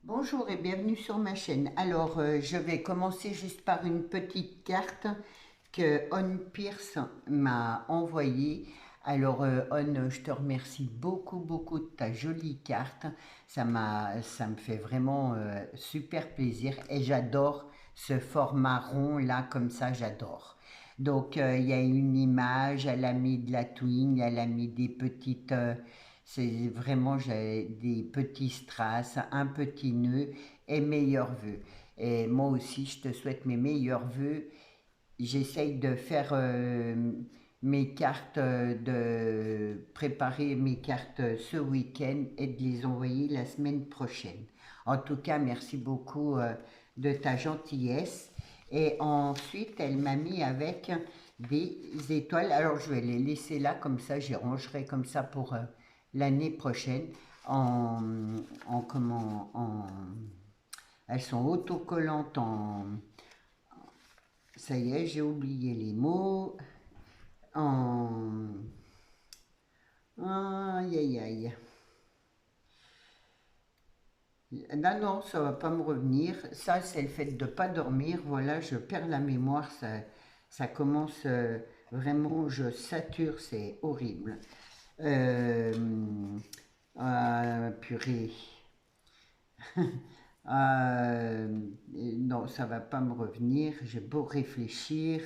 Bonjour et bienvenue sur ma chaîne. Alors, je vais commencer juste par une petite carte que On Pierce m'a envoyée. Alors, On, je te remercie beaucoup de ta jolie carte. Ça me fait vraiment super plaisir et j'adore ce format rond là, comme ça, j'adore. Donc, il y a une image, elle a mis de la twine, elle a mis des petites... c'est vraiment j'ai des petits strass, un petit nœud et meilleurs vœux. Et moi aussi, je te souhaite mes meilleurs vœux. J'essaye de faire mes cartes, de préparer mes cartes ce week-end et de les envoyer la semaine prochaine. En tout cas, merci beaucoup de ta gentillesse. Et ensuite, elle m'a mis avec des étoiles. Alors, je vais les laisser là, comme ça, j'y rangerai comme ça pour l'année prochaine. En, elles sont autocollantes en, ça y est, j'ai oublié les mots. En... Aïe, aïe, aïe. Non, non, ça va pas me revenir. Ça, c'est le fait de ne pas dormir. Voilà, je perds la mémoire. Ça commence vraiment, je sature, c'est horrible. Euh, Purée. Non, ça va pas me revenir. J'ai beau réfléchir.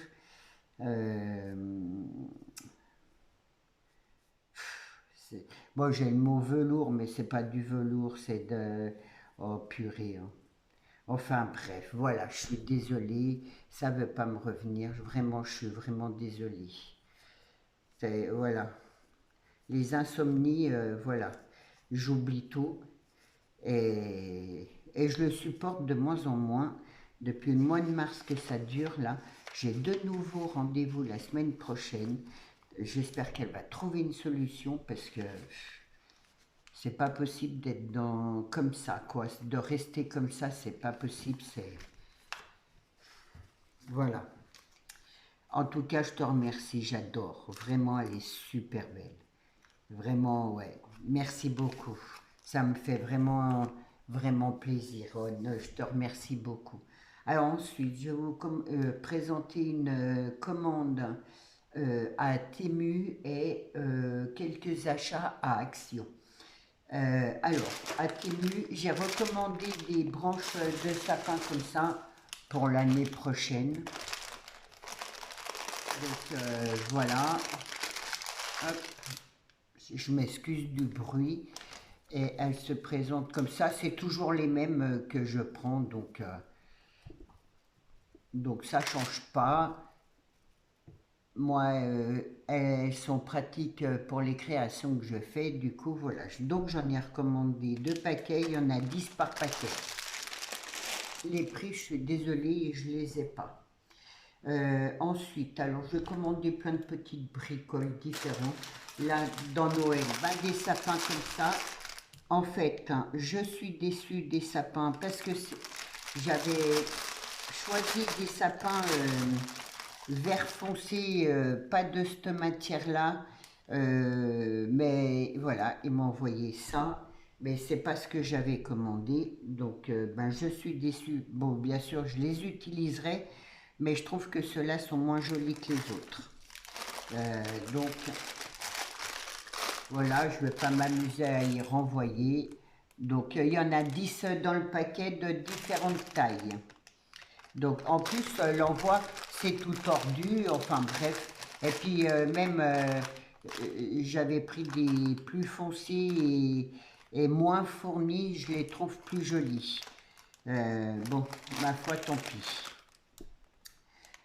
Euh, Bon, j'ai le mot velours, mais c'est pas du velours, c'est de... Oh purée, hein. Enfin bref, voilà, je suis désolée, ça veut pas me revenir, vraiment, je suis vraiment désolée. Voilà, les insomnies, voilà, j'oublie tout et je le supporte de moins en moins. Depuis le mois de mars que ça dure, là, j'ai de nouveaux rendez-vous la semaine prochaine. J'espère qu'elle va trouver une solution parce que c'est pas possible d'être dans comme ça, quoi. De rester comme ça, c'est pas possible. C'est voilà. En tout cas, je te remercie. J'adore. Vraiment, elle est super belle. Vraiment, ouais. Merci beaucoup. Ça me fait vraiment plaisir. Oh, je te remercie beaucoup. Alors ensuite, je vais vous présenter une commande à Temu et quelques achats à Action. Alors, à Temu, j'ai recommandé des branches de sapin comme ça pour l'année prochaine. Donc voilà. Hop, je m'excuse du bruit. Et elles se présentent comme ça. C'est toujours les mêmes que je prends, donc ça ne change pas. Moi, elles sont pratiques pour les créations que je fais. Du coup, voilà. Donc j'en ai recommandé 2 paquets. Il y en a 10 par paquet. Les prix, je suis désolée, je ne les ai pas. Ensuite, alors je vais commander plein de petites bricoles différentes. Là, dans Noël, ben, des sapins comme ça. En fait, hein, je suis déçue des sapins parce que j'avais choisi des sapins vert foncé, pas de cette matière-là. Mais voilà, ils m'ont envoyé ça. Mais c'est pas ce que j'avais commandé. Donc, ben, je suis déçue. Bon, bien sûr, je les utiliserai. Mais je trouve que ceux-là sont moins jolis que les autres. Donc, voilà, je ne vais pas m'amuser à y renvoyer. Donc, il y en a 10 dans le paquet de différentes tailles. Donc, en plus, l'envoi, c'est tout tordu. Enfin, bref. Et puis, même, j'avais pris des plus foncés et moins fournis. Je les trouve plus jolis. Bon, ma foi, tant pis.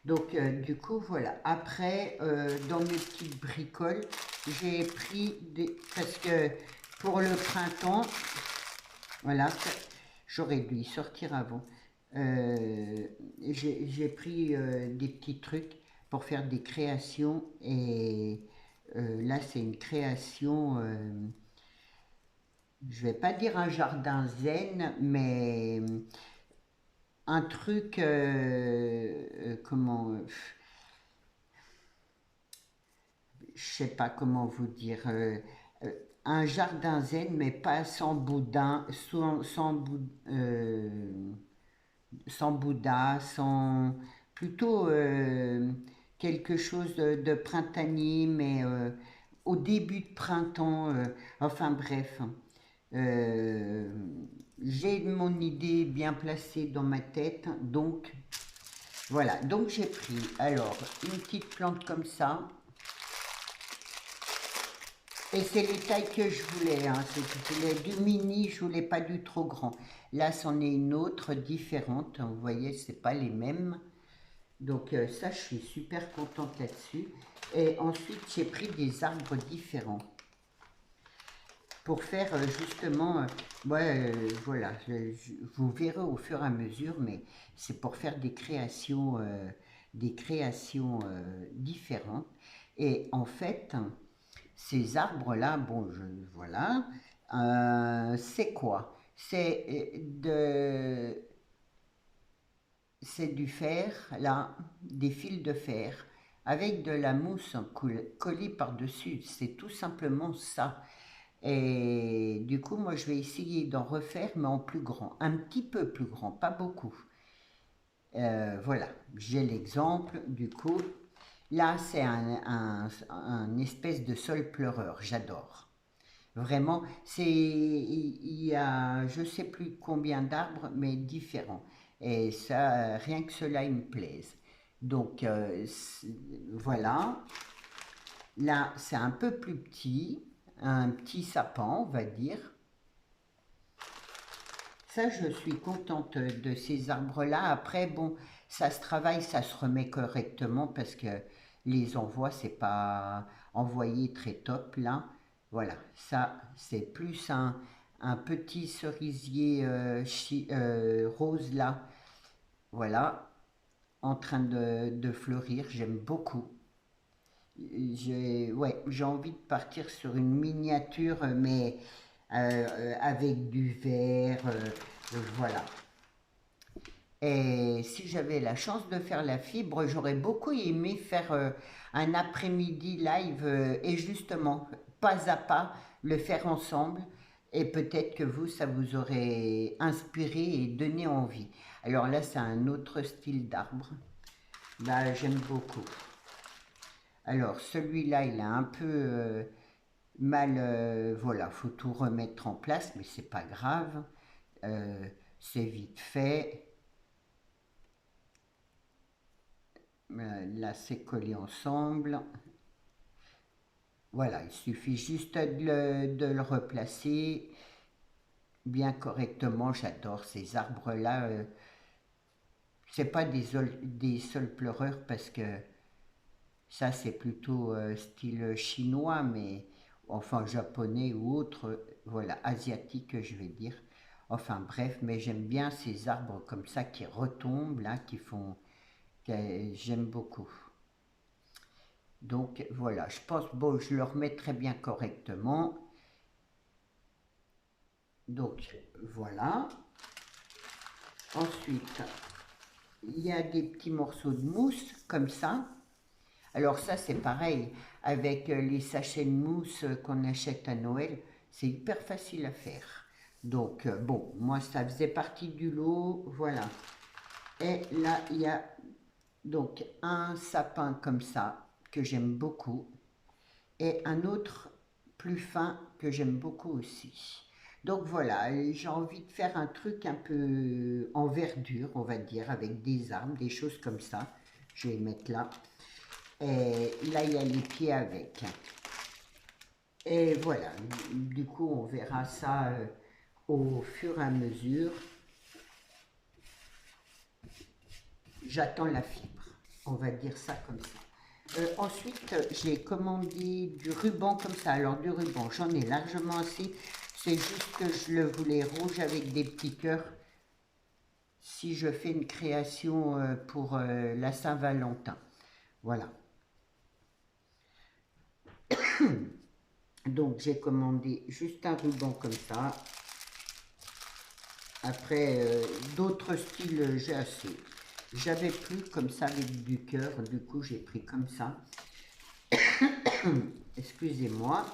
Donc, du coup, voilà. Après, dans mes petites bricoles, j'ai pris des... Parce que pour le printemps, voilà, j'aurais dû y sortir avant. J'ai pris des petits trucs pour faire des créations. Et là, c'est une création... je vais pas dire un jardin zen, mais un truc... comment... je sais pas comment vous dire, un jardin zen, mais pas sans boudin, sans Bouddha, sans plutôt quelque chose de printanier, mais au début de printemps, enfin bref. Euh, j'ai mon idée bien placée dans ma tête, donc voilà. Donc j'ai pris alors une petite plante comme ça. Et c'est les tailles que je voulais, hein. Je voulais du mini, je voulais pas du trop grand. Là, c'en est une autre différente, hein. Vous voyez, c'est pas les mêmes. Donc ça, je suis super contente là-dessus. Et ensuite, j'ai pris des arbres différents pour faire justement, ouais, voilà, vous verrez au fur et à mesure, mais c'est pour faire des créations différentes. Et en fait, ces arbres-là, bon, voilà, c'est quoi? C'est du fer, là, des fils de fer, avec de la mousse collée par-dessus. C'est tout simplement ça. Et du coup, moi, je vais essayer d'en refaire, mais en plus grand. Un petit peu plus grand, pas beaucoup. Voilà, j'ai l'exemple, du coup. Là, c'est un espèce de sol pleureur, j'adore. Vraiment, il y a je sais plus combien d'arbres, mais différents. Et ça, rien que cela, il me plaise. Donc, voilà. Là, c'est un peu plus petit, un petit sapin, on va dire. Ça, je suis contente de ces arbres-là. Après, bon, ça se travaille, ça se remet correctement parce que les envois, c'est pas envoyé très top là. Voilà, ça, c'est plus un petit cerisier rose là. Voilà, en train de fleurir. J'aime beaucoup. Ouais, j'ai envie de partir sur une miniature, mais avec du verre, voilà. Et si j'avais la chance de faire la fibre, j'aurais beaucoup aimé faire un après-midi live et justement, pas à pas, le faire ensemble. Et peut-être que vous, ça vous aurait inspiré et donné envie. Alors là, c'est un autre style d'arbre. Bah, j'aime beaucoup. Alors, celui-là, il est un peu mal. Voilà, faut tout remettre en place, mais c'est pas grave. Euh, c'est vite fait. Là, c'est collé ensemble. Voilà, il suffit juste de le replacer bien correctement. J'adore ces arbres-là. C'est pas des sols pleureurs parce que ça, c'est plutôt style chinois, mais enfin japonais ou autre, voilà, asiatique, je vais dire. Enfin bref, mais j'aime bien ces arbres comme ça qui retombent, là, j'aime beaucoup. Donc voilà, je pense, bon, je le remettrai bien correctement. Donc voilà. Ensuite, il y a des petits morceaux de mousse comme ça. Alors ça, c'est pareil, avec les sachets de mousse qu'on achète à Noël, c'est hyper facile à faire. Donc, bon, moi, ça faisait partie du lot, voilà. Et là, il y a donc un sapin comme ça, que j'aime beaucoup, et un autre plus fin que j'aime beaucoup aussi. Donc voilà, j'ai envie de faire un truc un peu en verdure, on va dire, avec des arbres, des choses comme ça. Je vais les mettre là. Et là, il y a les pieds avec. Et voilà, du coup, on verra ça au fur et à mesure. J'attends la fibre, on va dire ça comme ça. Ensuite, j'ai commandé du ruban comme ça. Alors, du ruban, j'en ai largement assez. C'est juste que je le voulais rouge avec des petits cœurs. Si je fais une création pour la Saint-Valentin. Voilà. Donc j'ai commandé juste un ruban comme ça. Après, d'autres styles, j'ai assez. J'avais plus comme ça avec du cœur, du coup j'ai pris comme ça. Excusez-moi.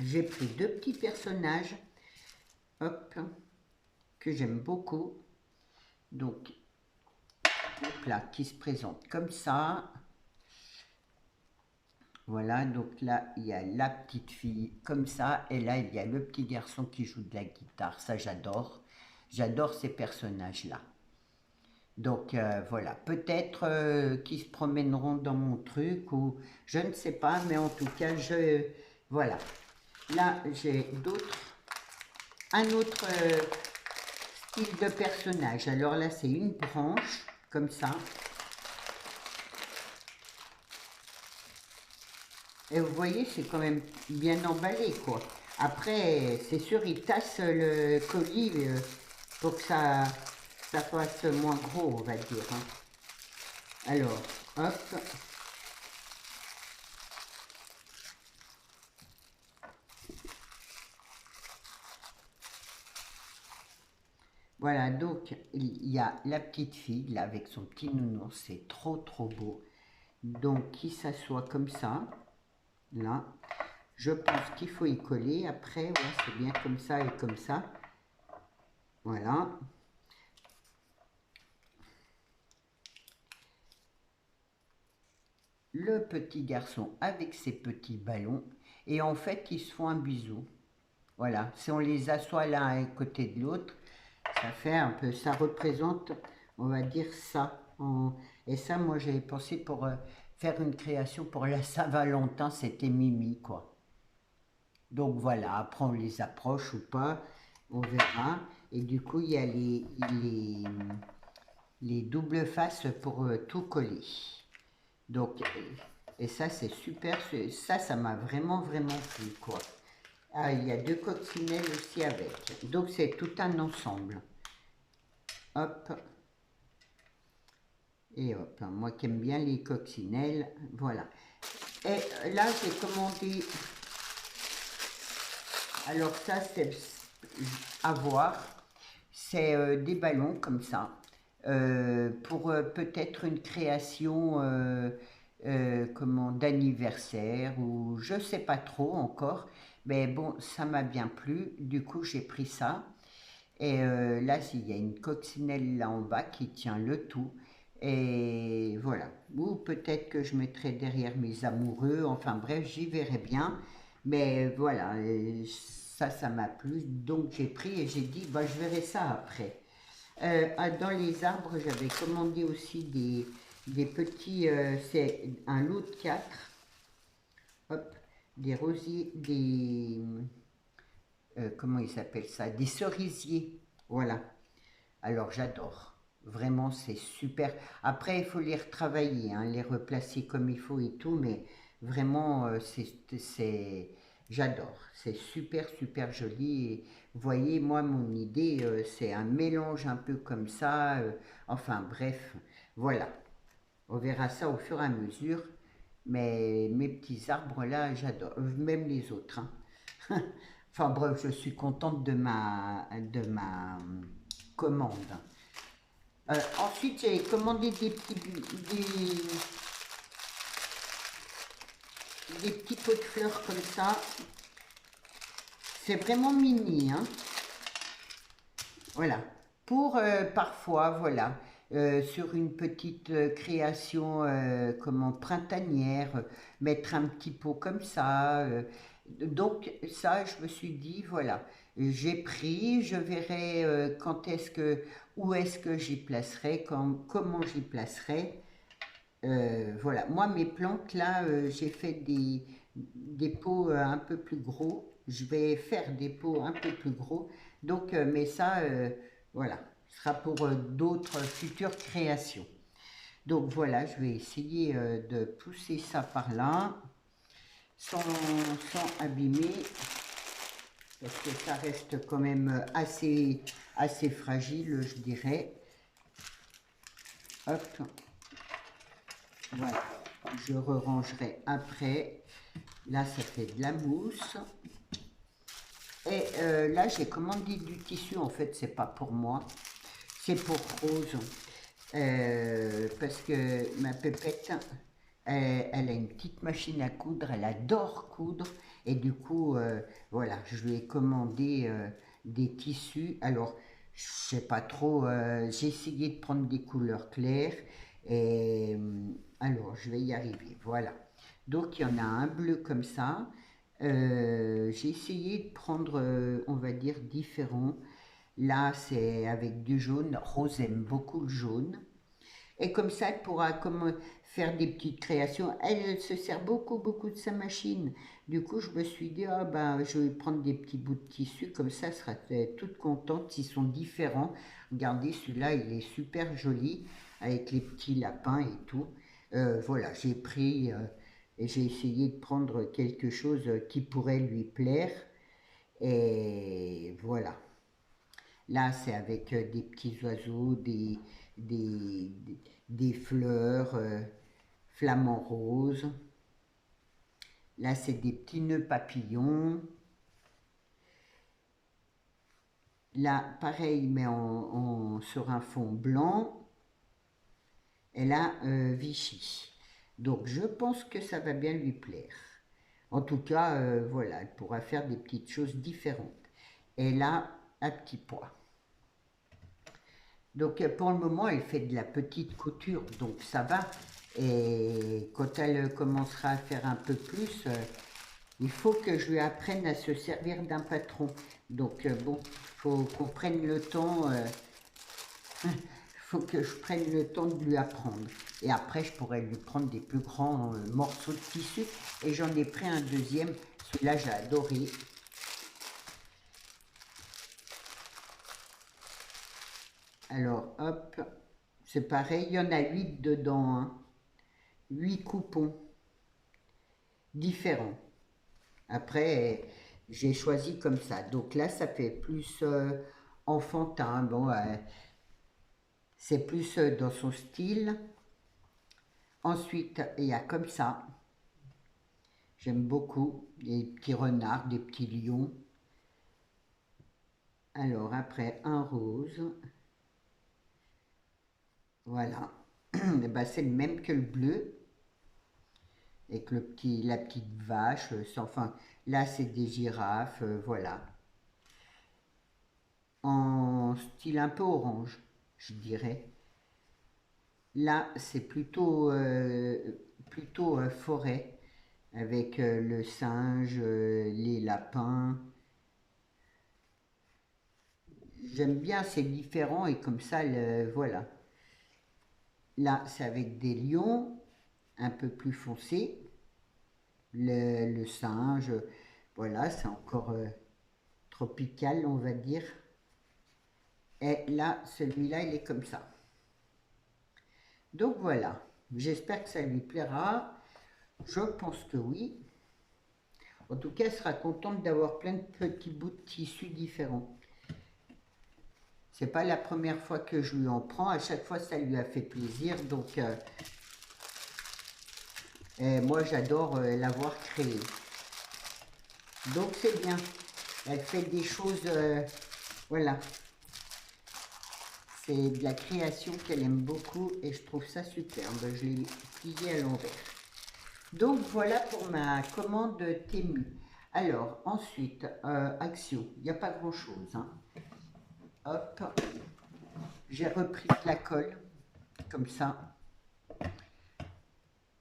j'ai pris deux petits personnages, hop, que j'aime beaucoup. Donc, hop là, qui se présentent comme ça. Voilà, donc là, il y a la petite fille comme ça, et là, il y a le petit garçon qui joue de la guitare. Ça, j'adore. J'adore ces personnages-là. Donc, voilà, peut-être qu'ils se promèneront dans mon truc, ou je ne sais pas, mais en tout cas, voilà. Là, j'ai un autre style de personnage. Alors là, c'est une branche, comme ça. Et vous voyez, c'est quand même bien emballé, quoi. Après, c'est sûr, il tasse le colis pour que ça fasse moins gros, on va dire, hein. Alors, hop. Voilà, donc il y a la petite fille, là, avec son petit nounours, c'est trop, trop beau. Donc, qui s'assoit comme ça, là. Je pense qu'il faut y coller. Après, ouais, c'est bien comme ça et comme ça. Voilà. Le petit garçon avec ses petits ballons. Et en fait, ils se font un bisou. Voilà. Si on les assoit l'un à côté de l'autre, ça fait un peu, ça représente, on va dire ça. Et ça, moi, j'avais pensé pour faire une création pour la Saint-Valentin, c'était Mimi, quoi. Donc voilà, après on les approche ou pas, on verra. Et du coup, il y a les doubles faces pour tout coller. Donc, et ça c'est super, ça m'a vraiment vraiment plu, quoi. Ah, il y a deux coccinelles aussi avec. Donc c'est tout un ensemble. Hop. Et hop, moi qui aime bien les coccinelles, voilà. Et là j'ai commandé, alors ça c'est à voir, c'est des ballons comme ça, pour peut-être une création comment, d'anniversaire, ou je sais pas trop encore, mais bon, ça m'a bien plu, du coup j'ai pris ça. Et là, il y a une coccinelle là en bas qui tient le tout. Et voilà. Ou peut-être que je mettrai derrière mes amoureux. Enfin bref, j'y verrai bien. Mais voilà, ça m'a plu. Donc j'ai pris et j'ai dit, bah, je verrai ça après. Dans les arbres, j'avais commandé aussi des petits, c'est un lot de 4. Hop, des rosiers, comment ils s'appellent ça? Des cerisiers. Voilà. Alors j'adore. Vraiment, c'est super. Après, il faut les retravailler, hein, les replacer comme il faut et tout, mais vraiment, j'adore. C'est super, super joli. Et vous voyez, moi, mon idée, c'est un mélange un peu comme ça. Enfin, bref, voilà. On verra ça au fur et à mesure. Mais mes petits arbres là, j'adore. Même les autres, hein. Enfin bref, je suis contente de ma commande. Ensuite, j'ai commandé des petits pots de fleurs comme ça. C'est vraiment mini, hein. Voilà. Pour parfois, voilà, sur une petite création, comment, printanière, mettre un petit pot comme ça. Donc ça, je me suis dit, voilà, j'ai pris, je verrai quand est-ce que, où est-ce que j'y placerai, comment j'y placerai. Voilà, moi mes plantes là, j'ai fait des pots un peu plus gros. Je vais faire des pots un peu plus gros. Donc, mais ça, voilà, ce sera pour d'autres futures créations. Donc voilà, je vais essayer de pousser ça par là, sans abîmer, parce que ça reste quand même assez fragile, je dirais. Hop. Voilà, je rangerai après. Là, ça fait de la mousse. Et là, j'ai commandé du tissu. En fait, c'est pas pour moi, c'est pour Rose. Parce que ma pépette, elle a une petite machine à coudre, elle adore coudre. Et du coup, voilà, je lui ai commandé des tissus. Alors, je sais pas trop, j'ai essayé de prendre des couleurs claires. Et alors, je vais y arriver, voilà. Donc, il y en a un bleu comme ça. J'ai essayé de prendre, on va dire, différents. Là, c'est avec du jaune. Rose aime beaucoup le jaune. Et comme ça, elle pourra comme faire des petites créations. Elle se sert beaucoup, beaucoup de sa machine. Du coup, je me suis dit, ah ben, je vais prendre des petits bouts de tissu, comme ça, elle sera toute contente. Ils sont différents. Regardez, celui-là, il est super joli, avec les petits lapins et tout. Voilà, j'ai pris et j'ai essayé de prendre quelque chose qui pourrait lui plaire. Et voilà. Là, c'est avec des petits oiseaux, des, des fleurs, flamants roses. Là, c'est des petits nœuds papillons. Là, pareil, mais sur un fond blanc. Et là, Vichy. Donc, je pense que ça va bien lui plaire. En tout cas, voilà, elle pourra faire des petites choses différentes. Et là, à petit pois. Donc pour le moment, elle fait de la petite couture, donc ça va. Et quand elle commencera à faire un peu plus, il faut que je lui apprenne à se servir d'un patron. Donc bon, il faut qu'on prenne le temps, faut que je prenne le temps de lui apprendre. Et après, je pourrais lui prendre des plus grands morceaux de tissu. Et j'en ai pris un deuxième, celui-là j'ai adoré. Alors, hop, c'est pareil, il y en a 8 dedans, hein. 8 coupons différents. Après, j'ai choisi comme ça. Donc là, ça fait plus enfantin. Bon, c'est plus dans son style. Ensuite, il y a comme ça. J'aime beaucoup. Des petits renards, des petits lions. Alors après, un rose. Voilà. Ben, c'est le même que le bleu. Avec la petite vache, enfin, là c'est des girafes, voilà. En style un peu orange, je dirais. Là, c'est plutôt forêt, avec le singe, les lapins. J'aime bien, c'est différent et comme ça, voilà. Là, c'est avec des lions, un peu plus foncés. Le singe, voilà, c'est encore tropical, on va dire. Et là, celui-là, il est comme ça. Donc voilà, j'espère que ça lui plaira. Je pense que oui. En tout cas, elle sera contente d'avoir plein de petits bouts de tissu différents. C'est pas la première fois que je lui en prends. À chaque fois, ça lui a fait plaisir. Donc, moi, j'adore l'avoir créé. Donc, c'est bien. Elle fait des choses, voilà. C'est de la création qu'elle aime beaucoup et je trouve ça superbe. Je l'ai plié à l'envers. Donc voilà pour ma commande Temu. Alors ensuite, Action, il n'y a pas grand chose. Hein. Hop, j'ai repris de la colle, comme ça.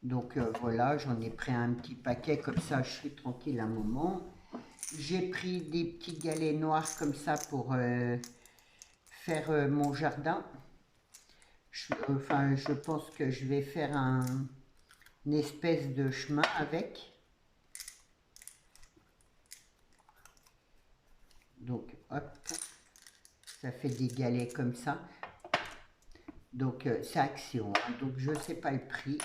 Donc voilà, j'en ai pris un petit paquet, comme ça je suis tranquille un moment. J'ai pris des petits galets noirs comme ça pour faire mon jardin. Je pense que je vais faire une espèce de chemin avec. Donc, hop, ça fait des galets comme ça. Donc, c'est Action. Hein. Donc, je ne sais pas le prix.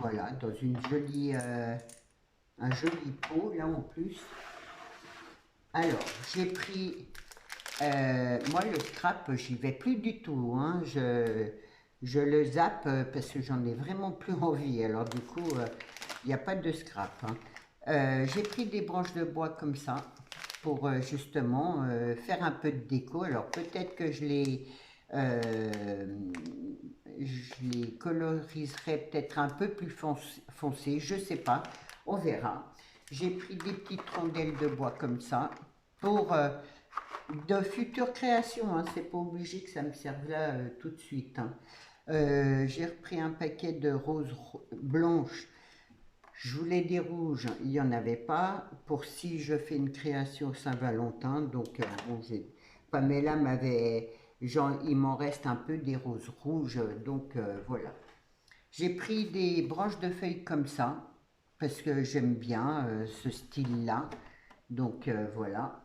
Voilà, dans une jolie, un joli pot, là en plus. Alors, j'ai pris... moi, le scrap, j'y vais plus du tout. Hein. Je le zappe parce que j'en ai vraiment plus envie. Alors, du coup, il n'y a pas de scrap. Hein. J'ai pris des branches de bois comme ça pour justement faire un peu de déco. Alors peut-être que je les Je les coloriserai peut-être un peu plus foncé, je sais pas, on verra. J'ai pris des petites rondelles de bois comme ça pour de futures créations, hein. C'est pas obligé que ça me serve là tout de suite, hein. J'ai repris un paquet de roses blanches. Je voulais des rouges, il n'y en avait pas pour si je fais une création Saint-Valentin. Donc bon, Pamela m'avait, genre, il m'en reste un peu des roses rouges, donc voilà. J'ai pris des branches de feuilles comme ça parce que j'aime bien ce style-là. Donc voilà.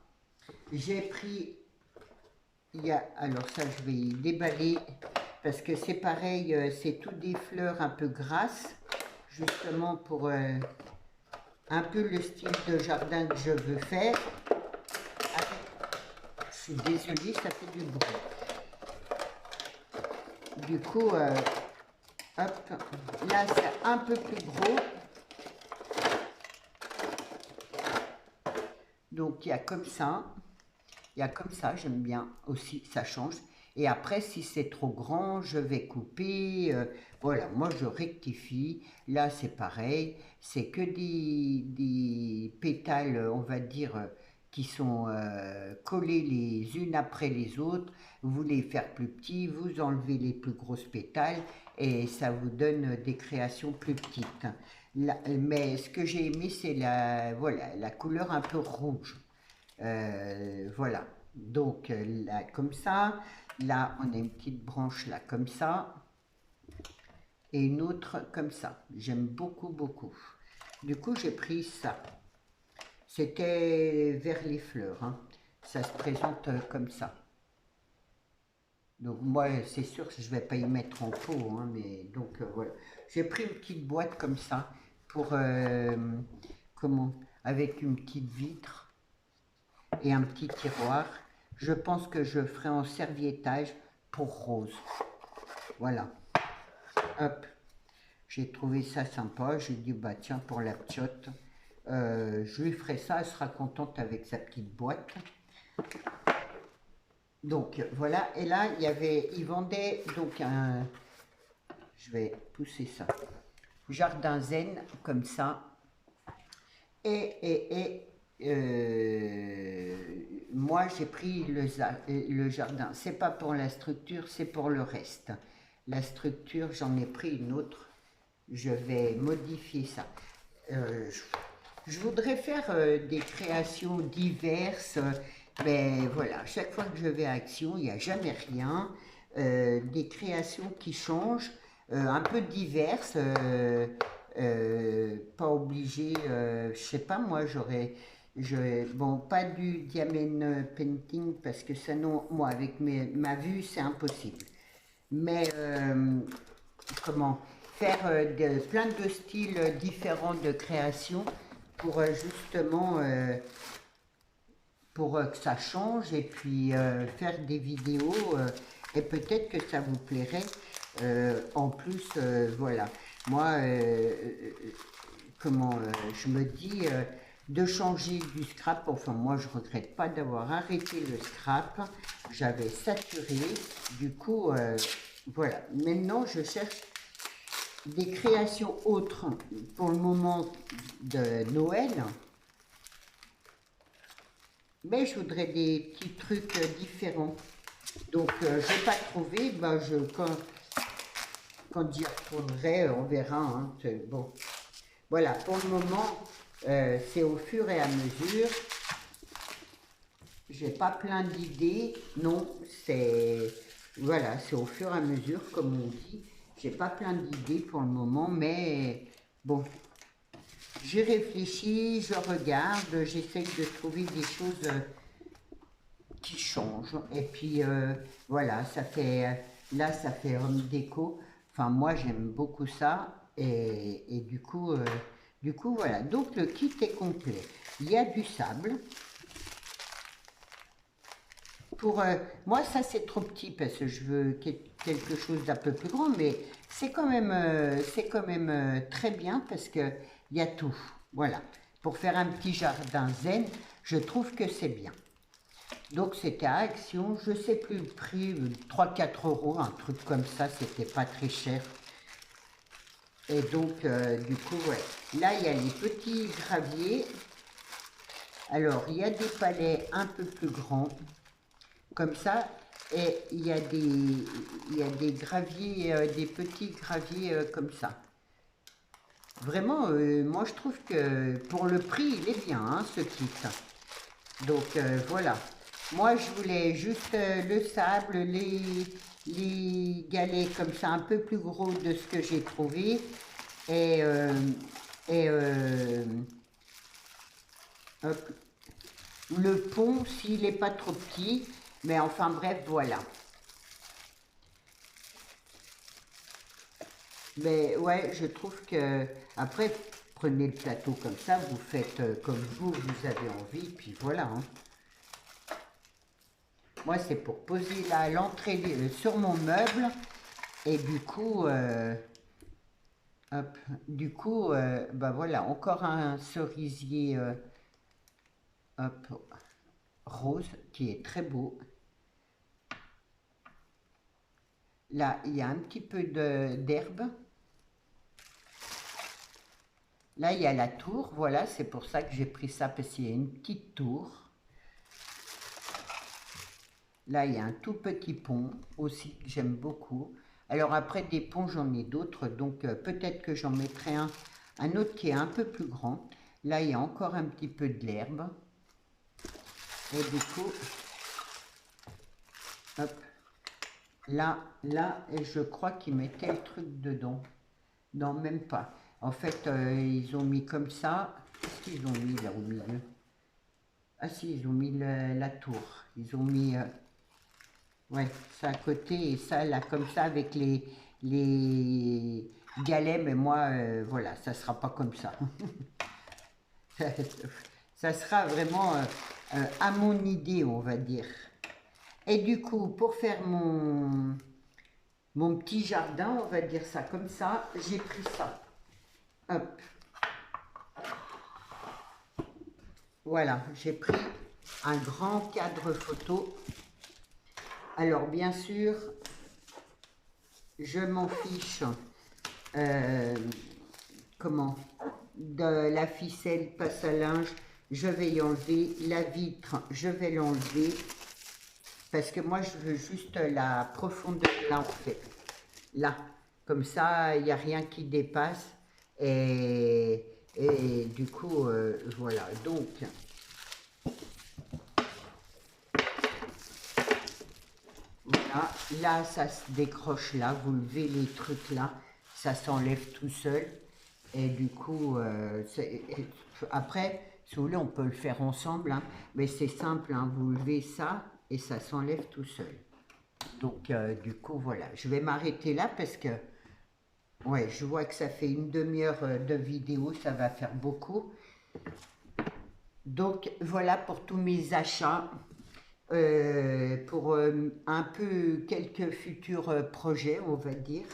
J'ai pris, alors ça je vais y déballer parce que c'est pareil, c'est tout des fleurs un peu grasses, justement pour un peu le style de jardin que je veux faire. Je suis désolée, ça fait du bruit. Du coup, hop, là c'est un peu plus gros. Donc il y a comme ça. Il y a comme ça, j'aime bien aussi, ça change. Et après, si c'est trop grand, je vais couper. Voilà, moi je rectifie. Là, c'est pareil. C'est que des pétales, on va dire, qui sont collés les unes après les autres. Vous voulez faire plus petit, vous enlevez les plus grosses pétales et ça vous donne des créations plus petites. Là, mais ce que j'ai aimé, c'est voilà, la couleur un peu rouge. Voilà, donc là comme ça, là on a une petite branche là comme ça, et une autre comme ça. J'aime beaucoup, beaucoup. Du coup j'ai pris ça. C'était vers les fleurs, hein. Ça se présente comme ça. Donc moi c'est sûr que je ne vais pas y mettre en pot, hein, mais donc voilà. J'ai pris une petite boîte comme ça, pour, comment, avec une petite vitre et un petit tiroir. Je pense que je ferai en serviettage pour Rose. Voilà. Hop. J'ai trouvé ça sympa. J'ai dit, bah tiens, pour la ptiote, je lui ferai ça. Elle sera contente avec sa petite boîte. Donc voilà. Et là, il vendait donc un, je vais pousser ça, jardin zen comme ça. Moi j'ai pris le jardin, c'est pas pour la structure, c'est pour le reste. La structure, j'en ai pris une autre, je vais modifier ça. Je voudrais faire des créations diverses, mais voilà, chaque fois que je vais à Action, il n'y a jamais rien. Des créations qui changent, un peu diverses, pas obligé, je sais pas, moi bon, pas du diamond painting parce que ça non, moi avec ma vue c'est impossible. Mais comment faire plein de styles différents de création pour justement pour que ça change et puis faire des vidéos et peut-être que ça vous plairait. En plus, voilà, moi, je me dis de changer du scrap. Enfin, moi, je regrette pas d'avoir arrêté le scrap. J'avais saturé. Du coup, voilà. Maintenant, je cherche des créations autres pour le moment de Noël. Mais je voudrais des petits trucs différents. Donc, je n'ai pas trouvé. Ben, quand j'y retournerai, on verra. Hein, bon. Voilà, pour le moment, c'est au fur et à mesure. J'ai pas plein d'idées. Non, c'est... Voilà, c'est au fur et à mesure, comme on dit. J'ai pas plein d'idées pour le moment, mais bon. J'y réfléchis, je regarde, j'essaie de trouver des choses qui changent. Et puis, voilà, ça fait... Là, ça fait home déco. Enfin, moi, j'aime beaucoup ça. Et du coup, voilà. Donc, le kit est complet. Il y a du sable. Pour moi, ça, c'est trop petit parce que je veux quelque chose d'un peu plus grand. Mais c'est quand même très bien parce qu'il y a tout. Voilà. Pour faire un petit jardin zen, je trouve que c'est bien. Donc c'était à Action, je sais plus le prix, 3-4 euros, un truc comme ça, c'était pas très cher. Et donc du coup, ouais. Là, il y a les petits graviers. Alors, il y a des palets un peu plus grands, comme ça, et il y a des graviers, des petits graviers comme ça. Vraiment, moi je trouve que pour le prix, il est bien, hein, ce kit. Donc voilà. Moi je voulais juste le sable, les galets comme ça, un peu plus gros de ce que j'ai trouvé. Et, et hop, le pont, s'il n'est pas trop petit. Mais enfin bref, voilà. Mais ouais, je trouve que après, prenez le plateau comme ça, vous faites comme vous avez envie, puis voilà. Hein. Moi, c'est pour poser là l'entrée sur mon meuble, et hop, du coup, bah voilà, encore un cerisier hop, rose qui est très beau. Là, il y a un petit peu d'herbe. Là, il y a la tour, voilà, c'est pour ça que j'ai pris ça, parce qu'il y a une petite tour. Là, il y a un tout petit pont aussi que j'aime beaucoup. Alors après, des ponts, j'en ai d'autres, donc peut-être que j'en mettrai un autre qui est un peu plus grand. Là, il y a encore un petit peu de l'herbe. Et du coup, hop, là, et je crois qu'ils mettaient le truc dedans. Non, même pas. En fait, ils ont mis comme ça. Qu'est-ce qu'ils ont mis là au milieu? Ah si, ils ont mis la tour. Ils ont mis... ouais, ça à côté et ça là comme ça avec les galets, mais moi, voilà, ça sera pas comme ça. Ça sera vraiment à mon idée, on va dire. Et du coup, pour faire mon petit jardin, on va dire ça comme ça, j'ai pris ça. Hop. Voilà, j'ai pris un grand cadre photo. Alors, bien sûr, je m'en fiche, comment, de la ficelle passe à linge, je vais y enlever, la vitre, je vais l'enlever, parce que moi, je veux juste la profondeur là, en fait, là, comme ça, il n'y a rien qui dépasse, et du coup, voilà, donc... Voilà, là, ça se décroche là, vous levez les trucs là, ça s'enlève tout seul. Et du coup, après, si vous voulez, on peut le faire ensemble, hein, mais c'est simple, hein, vous levez ça et ça s'enlève tout seul. Donc, du coup, voilà, je vais m'arrêter là parce que, ouais, je vois que ça fait une demi-heure de vidéo, ça va faire beaucoup. Donc, voilà pour tous mes achats. Pour un peu quelques futurs projets, on va dire.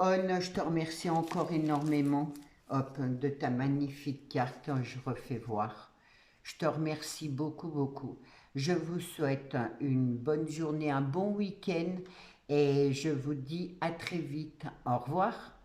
On, je te remercie encore énormément, hop, de ta magnifique carte, je refais voir. Je te remercie beaucoup, beaucoup. Je vous souhaite une bonne journée, un bon week-end et je vous dis à très vite. Au revoir.